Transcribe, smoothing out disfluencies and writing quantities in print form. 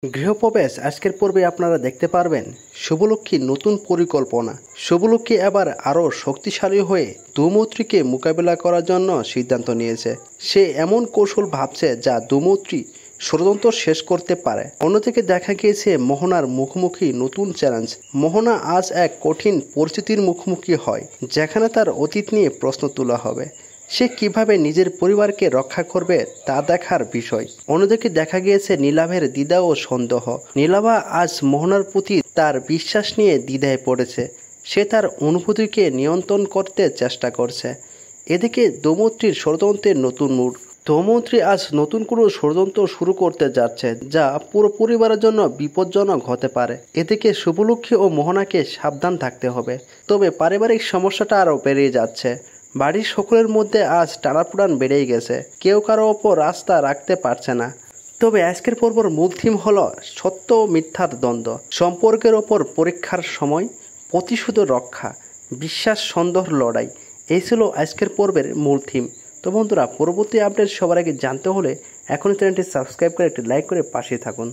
গৃহপ্রবেশ আজকের পর্বে আপনারা দেখতে পারবেন শুভলক্ষ্মীর নতুন পরিকল্পনা। শুভলক্ষ্মী এবার আরও শক্তিশালী হয়ে ধূমত্রীকে মোকাবেলা করার জন্য সিদ্ধান্ত নিয়েছে। সে এমন কৌশল ভাবছে যা ধূমত্রী ষড়যন্ত্র শেষ করতে পারে। অন্যদিকে দেখা গিয়েছে মোহনার মুখোমুখি নতুন চ্যালেঞ্জ। মোহনা আজ এক কঠিন পরিস্থিতির মুখোমুখি হয়, যেখানে তার অতীত নিয়ে প্রশ্ন তোলা হবে। সে কিভাবে নিজের পরিবারকে রক্ষা করবে তা দেখার বিষয়। অন্যদিকে দেখা গিয়েছে নীলাভের দ্বিধা ও সন্দেহ। নীলাভা আজ মোহনার প্রতি তার বিশ্বাস নিয়ে দ্বিধায় পড়েছে। সে তার অনুভূতিকে নিয়ন্ত্রণ করতে চেষ্টা করছে। এদিকে ধূমত্রীর ষড়যন্ত্রের নতুন মোড়। ধূমত্রী আজ নতুন কোনো ষড়যন্ত্র শুরু করতে যাচ্ছে, যা পুরো পরিবারের জন্য বিপজ্জনক হতে পারে। এদিকে শুভলক্ষ্মী ও মোহনাকে সাবধান থাকতে হবে। তবে পারিবারিক সমস্যাটা আরও বেড়ে যাচ্ছে। বাড়ির সকলের মধ্যে আজ টানাপোড়েন বেড়েই গেছে। কেউ কারো ওপর আস্থা রাখতে পারছে না। তবে আজকের পর্বর মূল থিম হলো সত্য ও মিথ্যার দ্বন্দ্ব, সম্পর্কের ওপর পরীক্ষার সময়, প্রতিশোধ রক্ষা, বিশ্বাস সন্দেহের লড়াই। এই ছিল আজকের পর্বের মূল থিম। তো বন্ধুরা, পরবর্তী আপডেট সবার আগে জানতে হলে এখনই চ্যানেলটি সাবস্ক্রাইব করে একটি লাইক করে পাশে থাকুন।